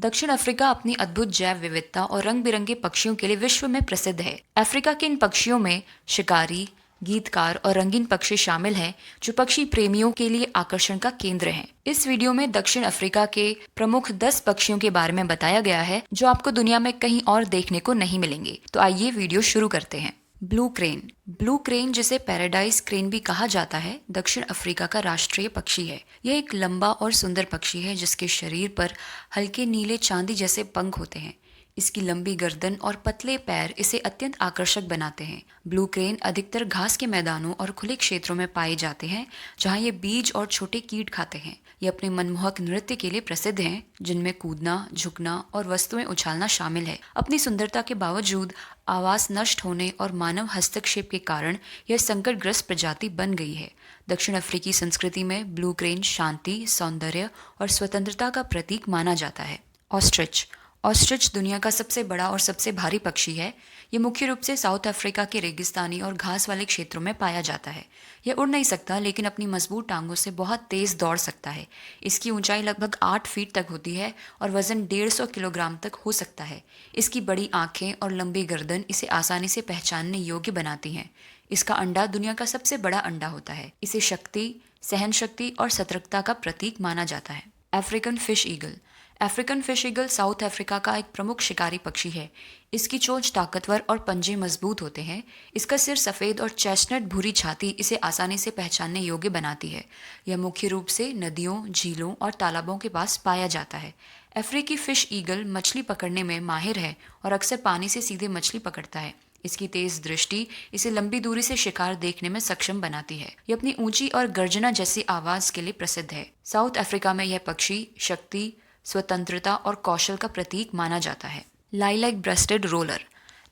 दक्षिण अफ्रीका अपनी अद्भुत जैव विविधता और रंग बिरंगे पक्षियों के लिए विश्व में प्रसिद्ध है। अफ्रीका के इन पक्षियों में शिकारी, गीतकार और रंगीन पक्षी शामिल हैं, जो पक्षी प्रेमियों के लिए आकर्षण का केंद्र हैं। इस वीडियो में दक्षिण अफ्रीका के प्रमुख 10 पक्षियों के बारे में बताया गया है, जो आपको दुनिया में कहीं और देखने को नहीं मिलेंगे। तो आइए वीडियो शुरू करते हैं। Blue crane. ब्लू क्रेन, जिसे पैराडाइज क्रेन भी कहा जाता है, दक्षिण अफ्रीका का राष्ट्रीय पक्षी है। यह एक लंबा और सुंदर पक्षी है जिसके शरीर पर हल्के नीले चांदी जैसे पंख होते हैं। इसकी लंबी गर्दन और पतले पैर इसे अत्यंत आकर्षक बनाते हैं। ब्लू क्रेन अधिकतर घास के मैदानों और खुले क्षेत्रों में पाए जाते हैं, जहां ये बीज और छोटे कीट खाते हैं। ये अपने मनमोहक नृत्य के लिए प्रसिद्ध हैं, जिनमें कूदना, झुकना और वस्तुएं उछालना शामिल है। अपनी सुंदरता के बावजूद आवास नष्ट होने और मानव हस्तक्षेप के कारण यह संकटग्रस्त प्रजाति बन गई है। दक्षिण अफ्रीकी संस्कृति में ब्लू क्रेन शांति, सौंदर्य और स्वतंत्रता का प्रतीक माना जाता है। ऑस्ट्रिच। ऑस्ट्रिच दुनिया का सबसे बड़ा और सबसे भारी पक्षी है। ये मुख्य रूप से साउथ अफ्रीका के रेगिस्तानी और घास वाले क्षेत्रों में पाया जाता है। यह उड़ नहीं सकता, लेकिन अपनी मजबूत टांगों से बहुत तेज दौड़ सकता है। इसकी ऊंचाई लगभग 8 फीट तक होती है और वजन 150 किलोग्राम तक हो सकता है। इसकी बड़ी आंखें और लंबी गर्दन इसे आसानी से पहचानने योग्य बनाती हैं। इसका अंडा दुनिया का सबसे बड़ा अंडा होता है। इसे शक्ति, सहन शक्ति और सतर्कता का प्रतीक माना जाता है। African fish eagle. African fish eagle south Africa का एक प्रमुख शिकारी पक्षी है। इसकी चोंच ताकतवर और पंजे मजबूत होते हैं। इसका सिर सफ़ेद और चेस्टनट भूरी छाती इसे आसानी से पहचानने योग्य बनाती है। यह मुख्य रूप से नदियों, झीलों और तालाबों के पास पाया जाता है। अफ्रीकी फिश ईगल मछली पकड़ने में माहिर है और अक्सर पानी से सीधे मछली पकड़ता है। इसकी तेज दृष्टि इसे लंबी दूरी से शिकार देखने में सक्षम बनाती है। यह अपनी ऊंची और गर्जना जैसी आवाज के लिए प्रसिद्ध है। साउथ अफ्रीका में यह पक्षी शक्ति, स्वतंत्रता और कौशल का प्रतीक माना जाता है। Lilac rested roller.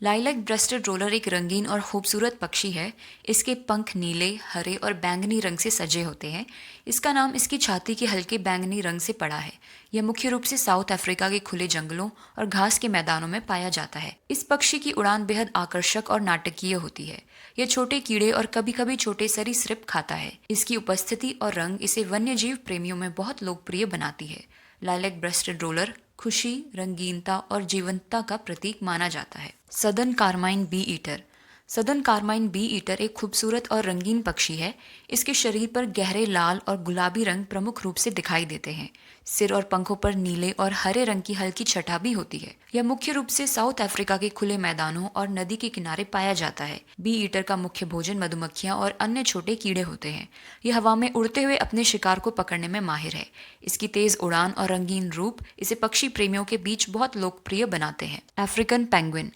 Lilac rested roller एक रंगीन और खूबसूरत पक्षी है। इसके पंख नीले, हरे और बैंगनी रंग से सजे होते हैं। इसका नाम इसकी छाती के हल्के बैंगनी रंग से पड़ा है। यह मुख्य रूप से साउथ अफ्रीका के खुले जंगलों और घास के मैदानों में पाया जाता है। इस पक्षी की उड़ान बेहद आकर्षक और नाटकीय होती है। यह छोटे कीड़े और कभी कभी छोटे सरीसृप खाता है। इसकी उपस्थिति और रंग इसे वन्यजीव प्रेमियों में बहुत लोकप्रिय बनाती है। लाइलैक ब्रेस्टेड रोलर खुशी, रंगीनता और जीवंतता का प्रतीक माना जाता है। Southern carmine bee eater. Southern carmine bee eater एक खूबसूरत और रंगीन पक्षी है। इसके शरीर पर गहरे लाल और गुलाबी रंग प्रमुख रूप से दिखाई देते हैं। सिर और पंखों पर नीले और हरे रंग की हल्की छटा भी होती है। यह मुख्य रूप से साउथ अफ्रीका के खुले मैदानों और नदी के किनारे पाया जाता है। बी ईटर का मुख्य भोजन मधुमक्खियां और अन्य छोटे कीड़े होते हैं। यह हवा में उड़ते हुए अपने शिकार को पकड़ने में माहिर है। इसकी तेज उड़ान और रंगीन रूप इसे पक्षी प्रेमियों के बीच बहुत लोकप्रिय बनाते हैं। African penguin.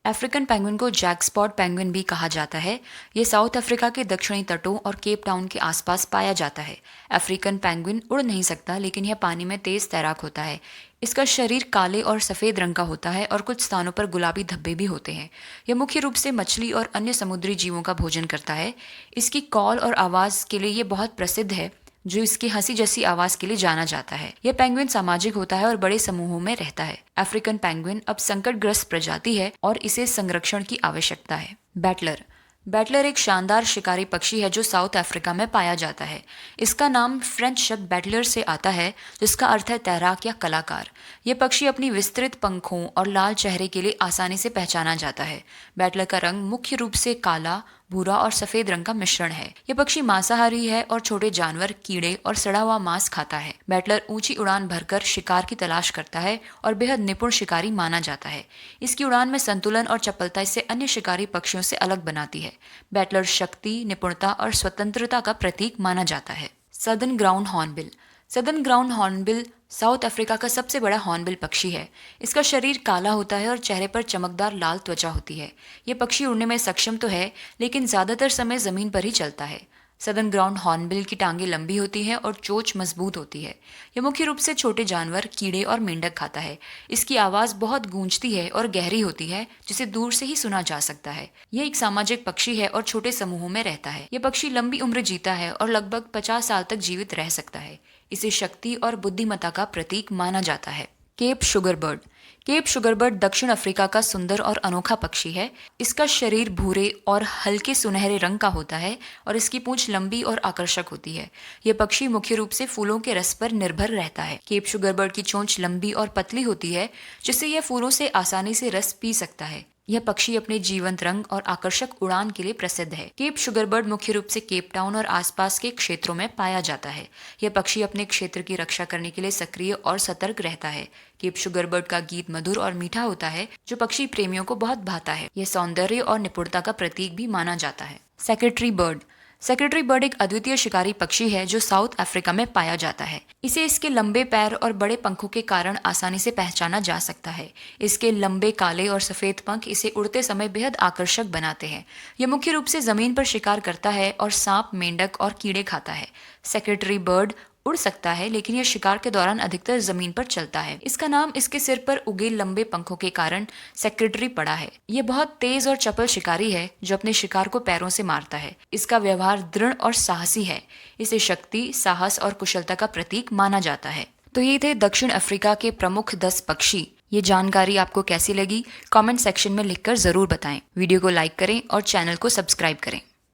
अफ्रीकन पेंगुइन को जैक स्पॉट पेंगुइन भी कहा जाता है। ये साउथ अफ्रीका के दक्षिणी तटों और केप टाउन के आसपास पाया जाता है। अफ्रीकन पेंगुइन उड़ नहीं सकता, लेकिन यह पानी में तेज तैराक होता है। इसका शरीर काले और सफ़ेद रंग का होता है और कुछ स्थानों पर गुलाबी धब्बे भी होते हैं। यह मुख्य रूप से मछली और अन्य समुद्री जीवों का भोजन करता है। इसकी कॉल और आवाज़ के लिए ये बहुत प्रसिद्ध है, जो इसकी हंसी जैसी आवाज के लिए जाना जाता है। यह पेंगुइन सामाजिक होता है और बड़े समूहों में रहता है। अफ्रीकन पेंगुइन अब संकटग्रस्त प्रजाति है और इसे संरक्षण की आवश्यकता है। बैटलर। बैटलर एक शानदार शिकारी पक्षी है जो साउथ अफ्रीका में पाया जाता है। इसका नाम फ्रेंच शब्द बैटलर से आता है, जिसका अर्थ है तैराक या कलाकार। यह पक्षी अपनी विस्तृत पंखों और लाल चेहरे के लिए आसानी से पहचाना जाता है। बैटलर का रंग मुख्य रूप से काला, भूरा और सफेद रंग का मिश्रण है। यह पक्षी मांसाहारी है और छोटे जानवर, कीड़े और सड़ा हुआ मांस खाता है। बैटलर ऊंची उड़ान भरकर शिकार की तलाश करता है और बेहद निपुण शिकारी माना जाता है। इसकी उड़ान में संतुलन और चपलता इसे अन्य शिकारी पक्षियों से अलग बनाती है। बैटलर शक्ति, निपुणता और स्वतंत्रता का प्रतीक माना जाता है। Southern ground hornbill. Southern ground hornbill south Africa का सबसे बड़ा हॉर्नबिल पक्षी है। इसका शरीर काला होता है और चेहरे पर चमकदार लाल त्वचा होती है। यह पक्षी उड़ने में सक्षम तो है, लेकिन ज्यादातर समय जमीन पर ही चलता है। सदर्न ग्राउंड हॉर्नबिल की टांगें लंबी होती हैं और चोंच मजबूत होती है। यह मुख्य रूप से छोटे जानवर, कीड़े और मेंढक खाता है। इसकी आवाज़ बहुत गूंजती है और गहरी होती है, जिसे दूर से ही सुना जा सकता है। यह एक सामाजिक पक्षी है और छोटे समूहों में रहता है। यह पक्षी लंबी उम्र जीता है और लगभग 50 साल तक जीवित रह सकता है। इसे शक्ति और बुद्धिमत्ता का प्रतीक माना जाता है। Cape sugar bird. Cape sugarbird दक्षिण अफ्रीका का सुंदर और अनोखा पक्षी है। इसका शरीर भूरे और हल्के सुनहरे रंग का होता है और इसकी पूंछ लंबी और आकर्षक होती है। यह पक्षी मुख्य रूप से फूलों के रस पर निर्भर रहता है। केप शुगरबर्ड की चोंच लंबी और पतली होती है, जिससे यह फूलों से आसानी से रस पी सकता है। यह पक्षी अपने जीवंत रंग और आकर्षक उड़ान के लिए प्रसिद्ध है। केप शुगरबर्ड मुख्य रूप से केप टाउन और आसपास के क्षेत्रों में पाया जाता है। यह पक्षी अपने क्षेत्र की रक्षा करने के लिए सक्रिय और सतर्क रहता है। केप शुगरबर्ड का गीत मधुर और मीठा होता है, जो पक्षी प्रेमियों को बहुत भाता है। यह सौंदर्य और निपुणता का प्रतीक भी माना जाता है। Secretary bird. सेक्रेटरी बर्ड एक अद्वितीय शिकारी पक्षी है जो साउथ अफ्रीका में पाया जाता है। इसे इसके लंबे पैर और बड़े पंखों के कारण आसानी से पहचाना जा सकता है। इसके लंबे काले और सफेद पंख इसे उड़ते समय बेहद आकर्षक बनाते हैं। यह मुख्य रूप से जमीन पर शिकार करता है और सांप, मेंढक और कीड़े खाता है। सेक्रेटरी बर्ड उड़ सकता है, लेकिन यह शिकार के दौरान अधिकतर जमीन पर चलता है। इसका नाम इसके सिर पर उगे लंबे पंखों के कारण सेक्रेटरी पड़ा है। यह बहुत तेज और चपल शिकारी है जो अपने शिकार को पैरों से मारता है। इसका व्यवहार दृढ़ और साहसी है। इसे शक्ति, साहस और कुशलता का प्रतीक माना जाता है। तो ये थे दक्षिण अफ्रीका के प्रमुख 10 पक्षी। ये जानकारी आपको कैसी लगी? कमेंट सेक्शन में लिखकर जरूर बताएं। वीडियो को लाइक करें और चैनल को सब्सक्राइब करें।